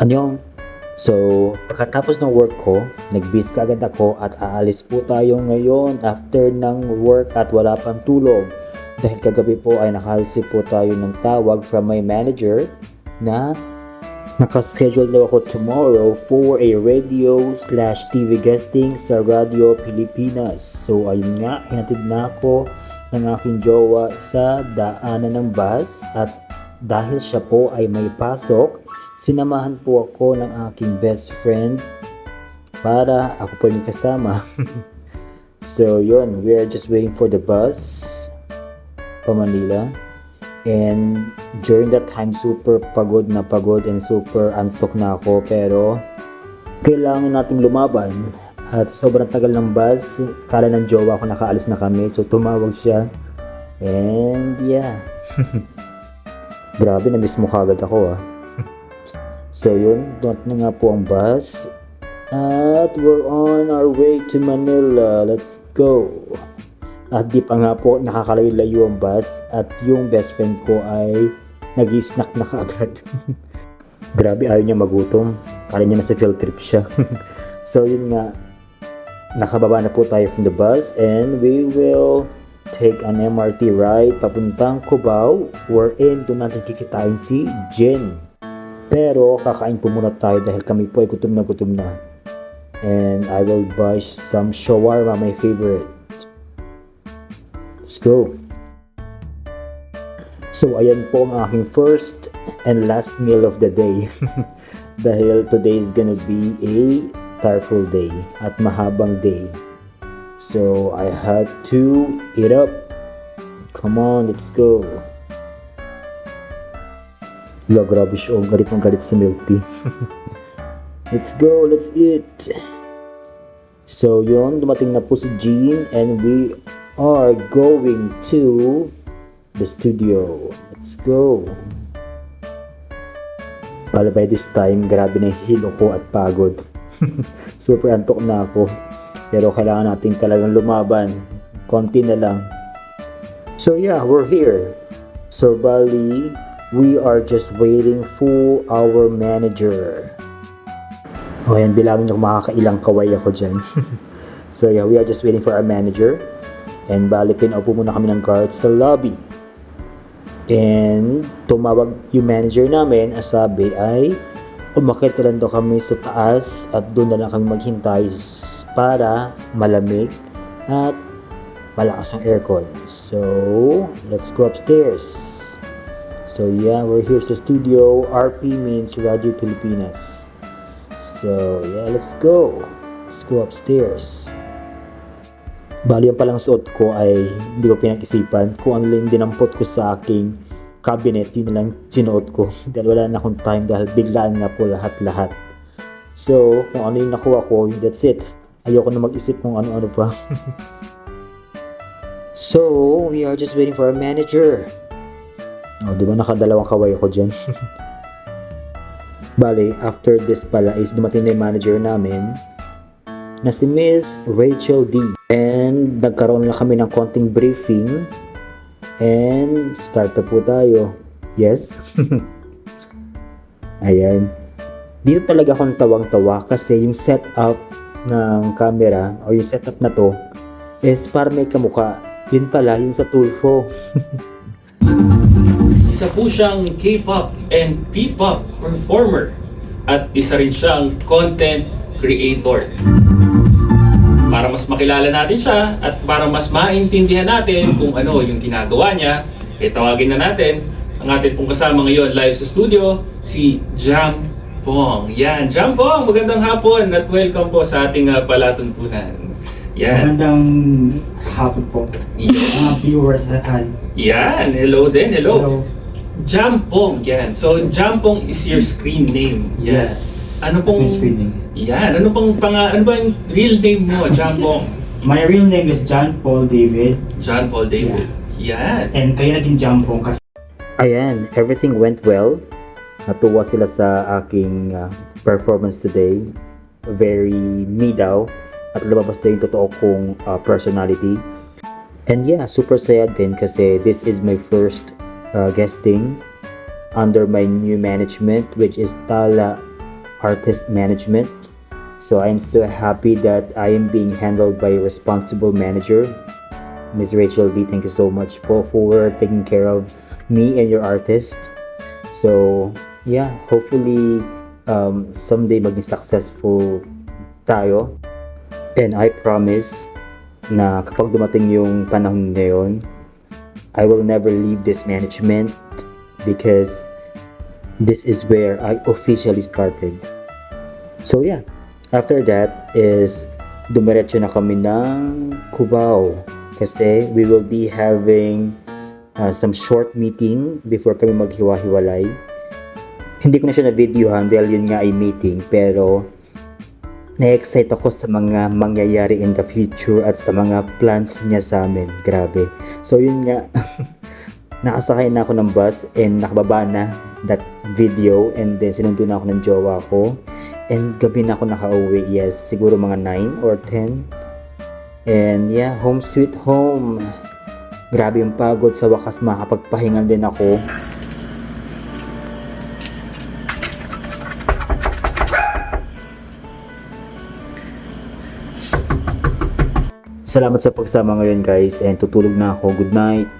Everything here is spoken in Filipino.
Anyong. So, pagkatapos ng work ko, nag-bis kaagad ako at aalis po tayo ngayon after ng work at wala pang tulog. Dahil kagabi po ay nakareceive po tayo ng tawag from my manager na nakaschedule daw ako tomorrow for a radio/TV guesting sa Radio Pilipinas. So, ayun nga, hinatid na ako ng aking jowa sa daanan ng bus at dahil siya po ay may pasok, sinamahan po ako ng aking best friend para ako po yung kasama. So yun, we are just waiting for the bus pa Manila. And during that time, super pagod and super antok na ako. Pero kailangan nating lumaban. At sobrang tagal ng bus, kala ng jowa ko nakaalis na kami. So tumawag siya. And yeah. Grabe, na-miss mo kagad ako ah. So yun, dumating na nga po ang bus. At we're on our way to Manila. Let's go. At di pa nga po nakakalayo-layo ang bus. At yung best friend ko ay nag-snack na kaagad. Grabe, ayaw niya magutom. Kala niya nasa field trip siya. So yun nga, nakababa na po tayo from the bus. And we will take an MRT ride papuntang Cubao, wherein doon natin kikitain si Jen. Pero kakain po muna tayo dahil kami po ay gutom na. And I will buy some shawarma, my favorite. Let's go. So ayan po ang aking first and last meal of the day. Dahil today is gonna be a tireful day at mahabang day. So I have to eat up. Come on, let's go. Wala, grabe siya. Galit ng galit sa milk tea. Let's go, let's eat. So yun, dumating na po si Jean and we are going to the studio. Let's go. Para by this time, grabe na hilo ko at pagod. Super antok na ako. Pero kailangan natin talagang lumaban. Konti na lang. So yeah, we're here. So bali, we are just waiting for our manager. O yan, bilangin nyo kung makakailang kaway ako dyan. So yeah, we are just waiting for our manager. And bali, pinaupo muna kami ng guards sa lobby. And tumawag yung manager namin, ang sabi ay umakit na lang daw kami sa taas at doon na lang kami maghintay para malamig at malakas ang aircon. So let's go upstairs. So yeah, we're here sa studio. RP means Radio Pilipinas. So yeah, let's go. Let's go upstairs. Bali, ang palang suot ko ay hindi ko pinag-isipan. Kung ano lang dinampot ko sa aking cabinet, yun lang sinuot ko. Dahil wala na akong time dahil biglaan nga po lahat-lahat. So, kung ano yung nakuha ko, that's it. Ayoko na mag-isip kung ano-ano pa. So, we are just waiting for our manager. Oh, di ba nakadalawang kaway ako dyan? Bale, after this pala is dumating na yung manager namin na si Miss Rachel D. And nagkaroon na kami ng konting briefing. And start na po tayo. Yes? Ayan. Dito talaga akong tawang-tawa kasi yung setup ng camera o yung setup na to is para may kamukha. Yun pala, yung sa Tulfo. Isa po siyang K-pop and P-pop performer at isa rin siyang content creator. Para mas makilala natin siya at para mas maintindihan natin kung ano yung ginagawa niya, tawagin na natin ang ating pong kasama ngayon live sa studio, si Jam Pong. Yan, Jam Pong, magandang hapon at welcome po sa ating palatuntunan. Yan. Magandang hapon po. Mga viewers at Yan, hello din, hello. Jampong, yan. So, Jampong is your screen name. Yan. Yes. Ano pong screen name? Yan, ano ba yung real name mo, Jampong? My real name is John Paul David. John Paul David. Yan. And kaya naging Jampong kasi Ayan, everything went well. Natuwa sila sa aking performance today. Very me daw. At lumabas na yung totoo kong personality. And yeah, super saya din kasi this is my first guesting under my new management, which is Tala artist management. So I'm so happy that I am being handled by a responsible manager. Miss Rachel D, thank you so much po for taking care of me and your artist. So yeah, hopefully someday maging successful tayo. And I promise na kapag dumating yung panahon ngayon, I will never leave this management because this is where I officially started. So yeah, after that is dumiretso na kami ng Cubao kasi we will be having some short meeting before kami maghiwa-hiwalay. Hindi ko na siya na-videohan dahil yun nga ay meeting, pero na-excite ako sa mga mangyayari in the future at sa mga plans niya sa amin. Grabe. So yun nga, nakasakay na ako ng bus and nakababa na that video, and then sinundo na ako ng jowa ko. And gabi na ako nakauwi. Yes, siguro mga 9 or 10. And yeah, home sweet home. Grabe yung pagod. Sa wakas makapagpahinga din ako. Salamat sa pagsama ngayon guys, and tutulog na ako. Good night.